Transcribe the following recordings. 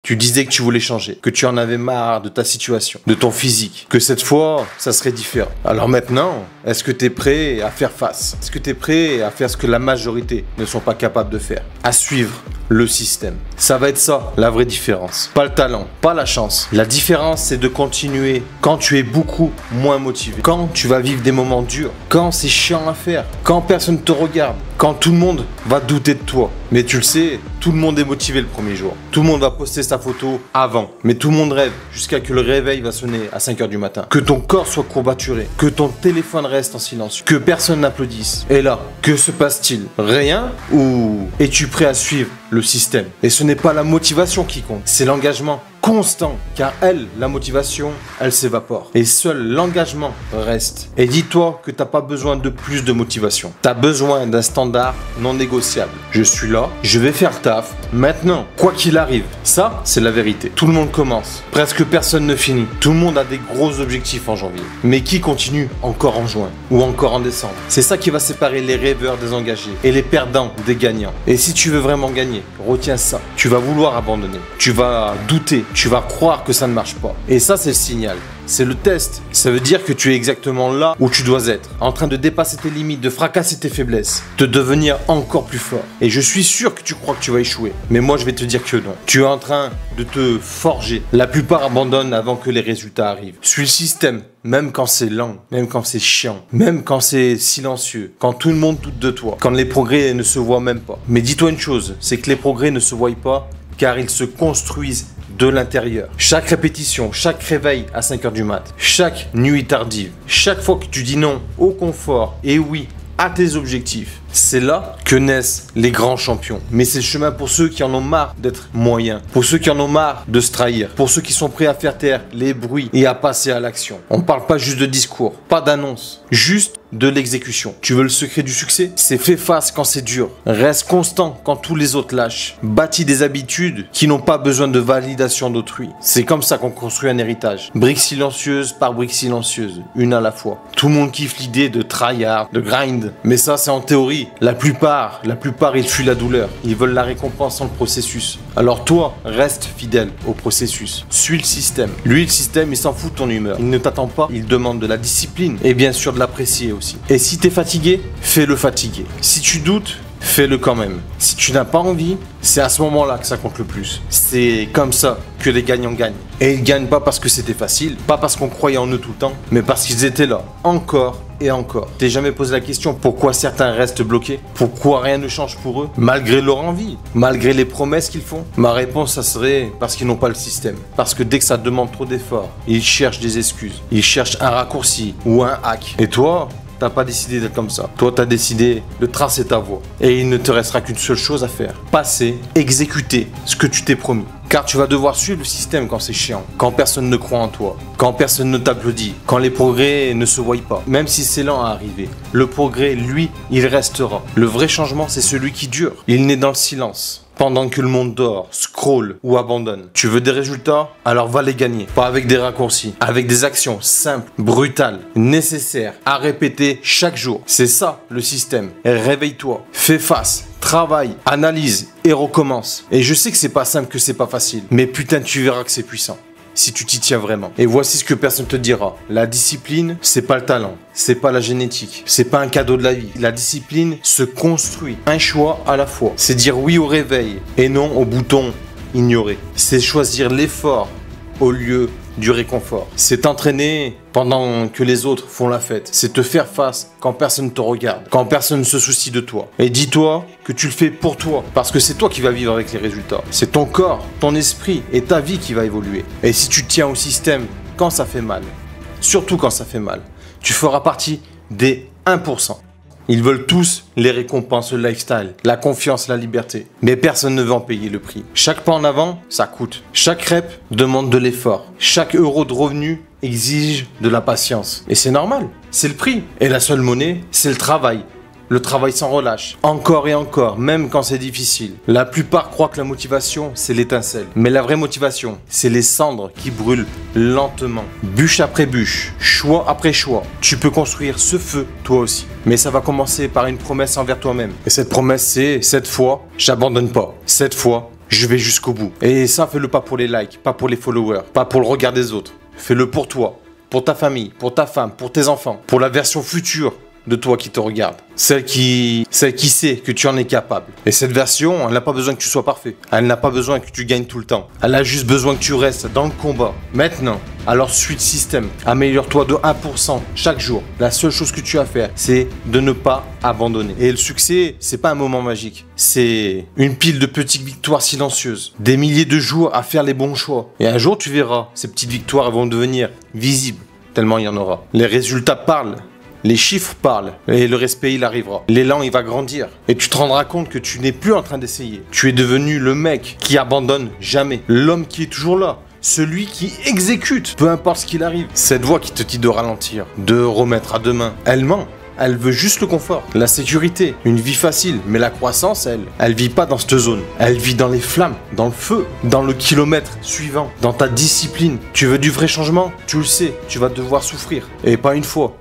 Tu disais que tu voulais changer, que tu en avais marre de ta situation, de ton physique, que cette fois, ça serait différent. Alors maintenant, est-ce que tu es prêt à faire face? Est-ce que tu es prêt à faire ce que la majorité ne sont pas capables de faire? À suivre le système. Ça va être ça, la vraie différence. Pas le talent, pas la chance. La différence, c'est de continuer quand tu es beaucoup moins motivé. Quand tu vas vivre des moments durs. Quand c'est chiant à faire. Quand personne ne te regarde. Quand tout le monde va douter de toi. Mais tu le sais, tout le monde est motivé le premier jour. Tout le monde va poster sa photo avant. Mais tout le monde rêve jusqu'à que le réveil va sonner à 5 h du matin. Que ton corps soit courbaturé. Que ton téléphone reste en silence. Que personne n'applaudisse. Et là, que se passe-t-il? Rien? Ou es-tu prêt à suivre le système? Et ce n'est pas la motivation qui compte, c'est l'engagement constant. Car la motivation, elle s'évapore. Et seul l'engagement reste. Et dis-toi que tu n'as pas besoin de plus de motivation. Tu as besoin d'un standard non négociable. Je suis là, je vais faire le taf. Maintenant, quoi qu'il arrive, ça, c'est la vérité. Tout le monde commence. Presque personne ne finit. Tout le monde a des gros objectifs en janvier. Mais qui continue encore en juin ou encore en décembre? C'est ça qui va séparer les rêveurs des engagés et les perdants des gagnants. Et si tu veux vraiment gagner, retiens ça. Tu vas vouloir abandonner. Tu vas douter. Tu vas croire que ça ne marche pas. Et ça, c'est le signal. C'est le test. Ça veut dire que tu es exactement là où tu dois être. En train de dépasser tes limites, de fracasser tes faiblesses, de devenir encore plus fort. Et je suis sûr que tu crois que tu vas échouer. Mais moi, je vais te dire que non. Tu es en train de te forger. La plupart abandonnent avant que les résultats arrivent. Suis le système. Même quand c'est lent, même quand c'est chiant, même quand c'est silencieux, quand tout le monde doute de toi, quand les progrès ne se voient même pas. Mais dis-toi une chose, c'est que les progrès ne se voient pas car ils se construisent de l'intérieur. Chaque répétition, chaque réveil à 5 h du mat, chaque nuit tardive, chaque fois que tu dis non au confort et oui à tes objectifs, c'est là que naissent les grands champions. Mais c'est le chemin pour ceux qui en ont marre d'être moyens, pour ceux qui en ont marre de se trahir, pour ceux qui sont prêts à faire taire les bruits et à passer à l'action. On parle pas juste de discours, pas d'annonce, juste de l'exécution. Tu veux le secret du succès? C'est fais face quand c'est dur. Reste constant quand tous les autres lâchent. Bâtis des habitudes qui n'ont pas besoin de validation d'autrui. C'est comme ça qu'on construit un héritage. Brique silencieuse par brique silencieuse, une à la fois. Tout le monde kiffe l'idée de tryhard, de grind. Mais ça, c'est en théorie. La plupart, ils fuient la douleur. Ils veulent la récompense sans le processus. Alors toi, reste fidèle au processus. Suis le système. Lui, le système, il s'en fout de ton humeur. Il ne t'attend pas. Il demande de la discipline et bien sûr de l'apprécier aussi. Et si t'es fatigué, fais-le fatiguer. Si tu doutes, fais-le quand même. Si tu n'as pas envie, c'est à ce moment-là que ça compte le plus. C'est comme ça que les gagnants gagnent. Et ils gagnent pas parce que c'était facile, pas parce qu'on croyait en eux tout le temps, mais parce qu'ils étaient là, encore et encore. T'es jamais posé la question pourquoi certains restent bloqués? Pourquoi rien ne change pour eux? Malgré leur envie, malgré les promesses qu'ils font? Ma réponse, ça serait parce qu'ils n'ont pas le système. Parce que dès que ça demande trop d'efforts, ils cherchent des excuses. Ils cherchent un raccourci ou un hack. Et toi, t'as pas décidé d'être comme ça. Toi, t'as décidé de tracer ta voie. Et il ne te restera qu'une seule chose à faire. Passer, exécuter ce que tu t'es promis. Car tu vas devoir suivre le système quand c'est chiant, quand personne ne croit en toi, quand personne ne t'applaudit, quand les progrès ne se voient pas. Même si c'est lent à arriver, le progrès, lui, il restera. Le vrai changement, c'est celui qui dure. Il naît dans le silence. Pendant que le monde dort, scrolle ou abandonne. Tu veux des résultats? Alors va les gagner. Pas avec des raccourcis, avec des actions simples, brutales, nécessaires, à répéter chaque jour. C'est ça le système. Réveille-toi, fais face, travaille, analyse et recommence. Et je sais que c'est pas simple, que c'est pas facile. Mais putain, tu verras que c'est puissant. Si tu t'y tiens vraiment. Et voici ce que personne te dira. La discipline, c'est pas le talent. C'est pas la génétique. C'est pas un cadeau de la vie. La discipline se construit. Un choix à la fois. C'est dire oui au réveil et non au bouton ignorer. C'est choisir l'effort au lieu du réconfort. C'est t'entraîner pendant que les autres font la fête. C'est te faire face quand personne ne te regarde, quand personne ne se soucie de toi. Et dis-toi que tu le fais pour toi, parce que c'est toi qui vas vivre avec les résultats. C'est ton corps, ton esprit et ta vie qui va évoluer. Et si tu tiens au système quand ça fait mal, surtout quand ça fait mal, tu feras partie des 1%. Ils veulent tous les récompenses, le lifestyle, la confiance, la liberté. Mais personne ne veut en payer le prix. Chaque pas en avant, ça coûte. Chaque rep demande de l'effort. Chaque euro de revenu exige de la patience. Et c'est normal, c'est le prix. Et la seule monnaie, c'est le travail. Le travail sans relâche, encore et encore, même quand c'est difficile. La plupart croient que la motivation, c'est l'étincelle. Mais la vraie motivation, c'est les cendres qui brûlent lentement. Bûche après bûche, choix après choix. Tu peux construire ce feu, toi aussi. Mais ça va commencer par une promesse envers toi-même. Et cette promesse, c'est cette fois, j'abandonne pas. Cette fois, je vais jusqu'au bout. Et ça, fais-le pas pour les likes, pas pour les followers, pas pour le regard des autres. Fais-le pour toi, pour ta famille, pour ta femme, pour tes enfants, pour la version future de toi qui te regarde. Celle qui sait que tu en es capable. Et cette version, elle n'a pas besoin que tu sois parfait. Elle n'a pas besoin que tu gagnes tout le temps. Elle a juste besoin que tu restes dans le combat. Maintenant, alors suis le système. Améliore-toi de 1% chaque jour. La seule chose que tu as à faire, c'est de ne pas abandonner. Et le succès, c'est pas un moment magique. C'est une pile de petites victoires silencieuses. Des milliers de jours à faire les bons choix. Et un jour, tu verras, ces petites victoires vont devenir visibles. Tellement il y en aura. Les résultats parlent. Les chiffres parlent et le respect il arrivera. L'élan il va grandir et tu te rendras compte que tu n'es plus en train d'essayer. Tu es devenu le mec qui abandonne jamais. L'homme qui est toujours là. Celui qui exécute, peu importe ce qu'il arrive. Cette voix qui te dit de ralentir, de remettre à demain, elle ment. Elle veut juste le confort, la sécurité, une vie facile. Mais la croissance, elle vit pas dans cette zone. Elle vit dans les flammes, dans le feu, dans le kilomètre suivant, dans ta discipline. Tu veux du vrai changement? Tu le sais, tu vas devoir souffrir. Et pas une fois.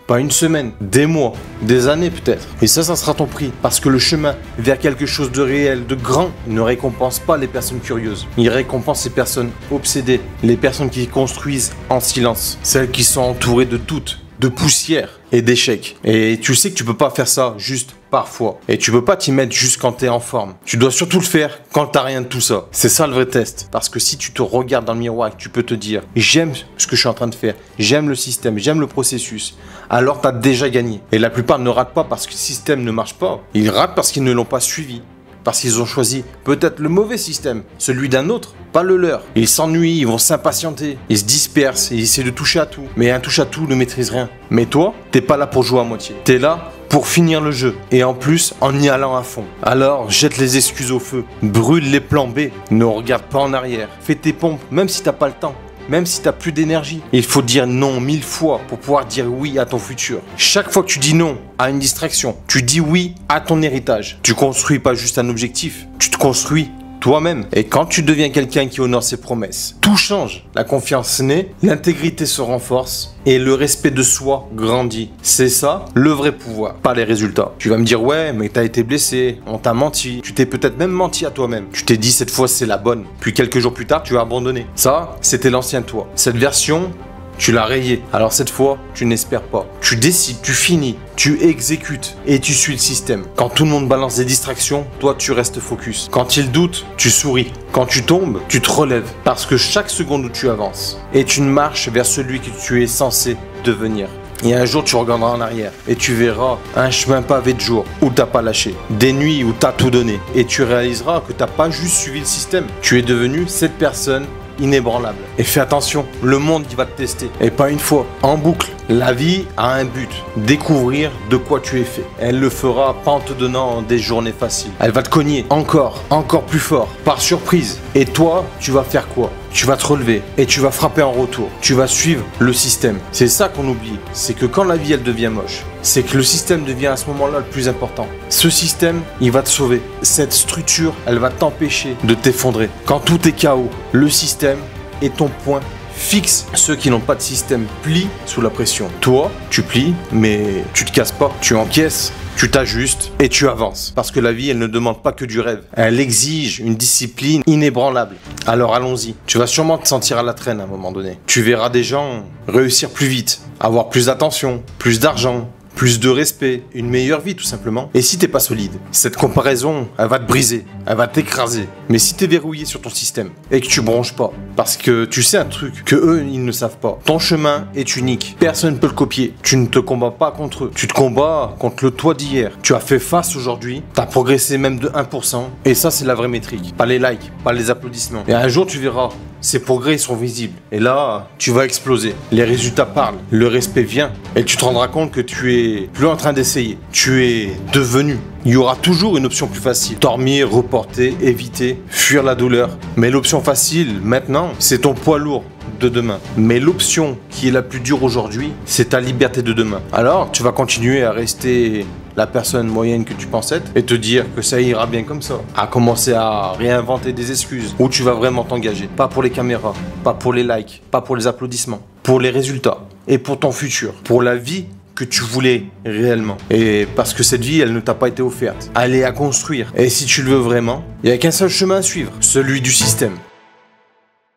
Pas une semaine, des mois, des années peut-être. Et ça sera ton prix. Parce que le chemin vers quelque chose de réel, de grand, ne récompense pas les personnes curieuses. Il récompense les personnes obsédées, les personnes qui construisent en silence, celles qui sont entourées de doutes, de poussière et d'échecs. Et tu sais que tu peux pas faire ça juste parfois. Et tu peux pas t'y mettre juste quand t'es en forme. Tu dois surtout le faire quand t'as rien de tout ça. C'est ça le vrai test. Parce que si tu te regardes dans le miroir et que tu peux te dire j'aime ce que je suis en train de faire, j'aime le système, j'aime le processus, alors t'as déjà gagné. Et la plupart ne ratent pas parce que le système ne marche pas. Ils ratent parce qu'ils ne l'ont pas suivi. Parce qu'ils ont choisi peut-être le mauvais système, celui d'un autre, pas le leur. Ils s'ennuient, ils vont s'impatienter, ils se dispersent, ils essaient de toucher à tout. Mais un touche à tout ne maîtrise rien. Mais toi, t'es pas là pour jouer à moitié. T'es là pour finir le jeu. Et en plus, en y allant à fond. Alors, jette les excuses au feu. Brûle les plans B. Ne regarde pas en arrière. Fais tes pompes, même si t'as pas le temps. Même si t'as plus d'énergie. Il faut dire non 1000 fois pour pouvoir dire oui à ton futur. Chaque fois que tu dis non à une distraction, tu dis oui à ton héritage. Tu construis pas juste un objectif, tu te construis toi-même. Et quand tu deviens quelqu'un qui honore ses promesses, tout change. La confiance naît, l'intégrité se renforce et le respect de soi grandit. C'est ça, le vrai pouvoir, pas les résultats. Tu vas me dire, ouais, mais t'as été blessé, on t'a menti. Tu t'es peut-être même menti à toi-même. Tu t'es dit, cette fois, c'est la bonne. Puis quelques jours plus tard, tu as abandonné. Ça, c'était l'ancien toi. Cette version, tu l'as rayé. Alors cette fois, tu n'espères pas. Tu décides, tu finis, tu exécutes et tu suis le système. Quand tout le monde balance des distractions, toi tu restes focus. Quand il doute, tu souris. Quand tu tombes, tu te relèves. Parce que chaque seconde où tu avances est une marche vers celui que tu es censé devenir. Et un jour tu regarderas en arrière et tu verras un chemin pavé de jours où t'as pas lâché, des nuits où t'as tout donné et tu réaliseras que t'as pas juste suivi le système. Tu es devenu cette personne inébranlable. Et fais attention, le monde il va te tester. Et pas une fois, en boucle. La vie a un but, découvrir de quoi tu es fait. Elle le fera pas en te donnant des journées faciles. Elle va te cogner encore plus fort, par surprise. Et toi, tu vas faire quoi? Tu vas te relever et tu vas frapper en retour. Tu vas suivre le système. C'est ça qu'on oublie. C'est que quand la vie elle devient moche, c'est que le système devient à ce moment-là le plus important. Ce système, il va te sauver. Cette structure, elle va t'empêcher de t'effondrer. Quand tout est chaos, le système est ton point fixe. Ceux qui n'ont pas de système plient sous la pression. Toi, tu plies, mais tu te casses pas. Tu encaisses, tu t'ajustes et tu avances. Parce que la vie, elle ne demande pas que du rêve. Elle exige une discipline inébranlable. Alors allons-y. Tu vas sûrement te sentir à la traîne à un moment donné. Tu verras des gens réussir plus vite, avoir plus d'attention, plus d'argent, plus de respect, une meilleure vie tout simplement. Et si t'es pas solide, cette comparaison, elle va te briser, elle va t'écraser. Mais si t'es verrouillé sur ton système et que tu bronches pas, parce que tu sais un truc que eux ils ne savent pas, ton chemin est unique, personne ne peut le copier. Tu ne te combats pas contre eux, tu te combats contre le toi d'hier. Tu as fait face aujourd'hui, t'as progressé même de 1%, et ça c'est la vraie métrique. Pas les likes, pas les applaudissements. Et un jour tu verras, ces progrès sont visibles. Et là, tu vas exploser. Les résultats parlent, le respect vient, et tu te rendras compte que tu es plus en train d'essayer. Tu es devenu. Il y aura toujours une option plus facile. Dormir, reporter, éviter, fuir la douleur. Mais l'option facile, maintenant, c'est ton poids lourd de demain. Mais l'option qui est la plus dure aujourd'hui, c'est ta liberté de demain. Alors, tu vas continuer à rester la personne moyenne que tu penses être et te dire que ça ira bien comme ça. À commencer à réinventer des excuses où tu vas vraiment t'engager. Pas pour les caméras, pas pour les likes, pas pour les applaudissements. Pour les résultats et pour ton futur. Pour la vie que tu voulais réellement. Et parce que cette vie, elle ne t'a pas été offerte. Elle est à construire. Et si tu le veux vraiment, il n'y a qu'un seul chemin à suivre, celui du système.